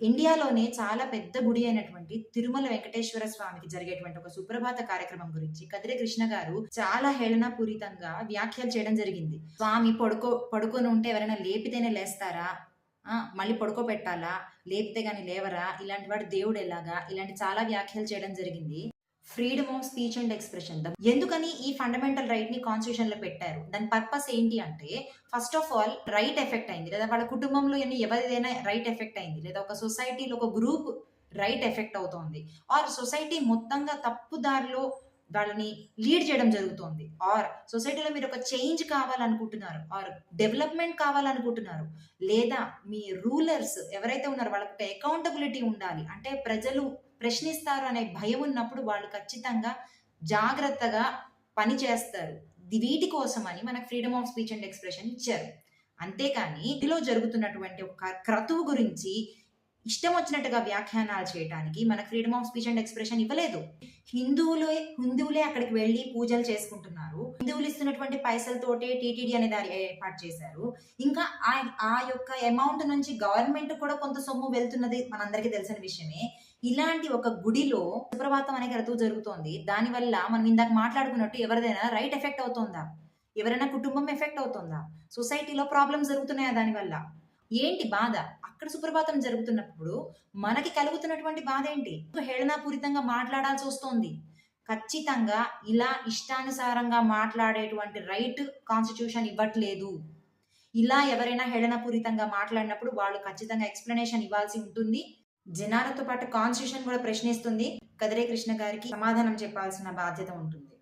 ఇండియాలోనే చాలా పెద్ద గుడి అయినటువంటి తిరుమల వెంకటేశ్వర స్వామికి జరిగేటువంటి ఒక సుప్రభాత కార్యక్రమం గురించి కదిరి కృష్ణ గారు చాలా హేళనాపూరితంగా వ్యాఖ్యలు చేయడం జరిగింది. స్వామి పడుకొని ఉంటే ఎవరైనా లేపితేనే లేస్తారా? మళ్ళీ పడుకోబెట్టాలా? లేపితే గాని లేవరా? ఇలాంటి వాడు దేవుడు ఎలాగా? ఇలాంటి చాలా వ్యాఖ్యలు చేయడం జరిగింది. Freedom of speech and expression. ఎందుకని ఈ ఫండమెంటల్ రైట్ ని కాన్స్టిట్యూషన్ లో పెట్టారు? దాని పర్పస్ ఏంటి అంటే, first of all right effect అయింది, లేదా వాళ్ళ కుటుంబంలో ఎవరిదైనా రైట్ ఎఫెక్ట్ అయింది, లేదా ఒక సొసైటీలో ఒక గ్రూప్ రైట్ ఎఫెక్ట్ అవుతోంది, ఆర్ సొసైటీ మొత్తంగా తప్పుదారిలో వాళ్ళని లీడ్ చేయడం జరుగుతోంది, ఆర్ సొసైటీలో మీరు ఒక చేంజ్ కావాలనుకుంటున్నారు, ఆర్ డెవలప్మెంట్ కావాలనుకుంటున్నారు, లేదా మీ రూలర్స్ ఎవరైతే ఉన్నారో వాళ్ళకి ఒక అకౌంటబిలిటీ ఉండాలి అంటే ప్రజలు ప్రశ్నిస్తారు అనే భయం ఉన్నప్పుడు వాళ్ళు ఖచ్చితంగా జాగ్రత్తగా పని చేస్తారు. వీటి కోసమని మనకు freedom of speech and expression ఇచ్చారు. అంతేకాని ఇందులో జరుగుతున్నటువంటి ఒక క్రతువు గురించి ఇష్టం వచ్చినట్టుగా వ్యాఖ్యానాలు చేయడానికి మనకు freedom of speech and expression ఇవ్వలేదు. హిందువులే అక్కడికి వెళ్ళి పూజలు చేసుకుంటున్నారు. హిందువులు ఇస్తున్నటువంటి పైసలతోటే టీటీడీ అనే దాన్ని ఏర్పాటు చేశారు. ఇంకా ఆ యొక్క అమౌంట్ నుంచి గవర్నమెంట్ కూడా కొంత సొమ్ము వెళ్తున్నది మనందరికీ తెలిసిన విషయమే. ఇలాంటి ఒక గుడిలో సుప్రభాతం అనే క్రతువు జరుగుతోంది. దానివల్ల మనం ఇందాక మాట్లాడుకున్నట్టు ఎవరిదైనా రైట్ ఎఫెక్ట్ అవుతుందా? ఎవరైనా కుటుంబం ఎఫెక్ట్ అవుతుందా? సొసైటీలో ప్రాబ్లమ్స్ జరుగుతున్నాయా దానివల్ల? ఏంటి బాధ? అక్కడ సుప్రభాతం జరుగుతున్నప్పుడు మనకి కలుగుతున్నటువంటి బాధ ఏంటి? హేళనాపూరితంగా మాట్లాడాల్సి వస్తోంది. ఖచ్చితంగా ఇలా ఇష్టానుసారంగా మాట్లాడేటువంటి రైట్ కాన్స్టిట్యూషన్ ఇవ్వట్లేదు. ఇలా ఎవరైనా హేళనాపూరితంగా మాట్లాడినప్పుడు వాళ్ళు ఖచ్చితంగా ఎక్స్‌ప్లనేషన్ ఇవ్వాల్సి ఉంటుంది. జనాలతో పాటు కాన్స్టిట్యూషన్ కూడా ప్రశ్నిస్తుంది. కదిరే కృష్ణ గారికి సమాధానం చెప్పాల్సిన బాధ్యత ఉంటుంది.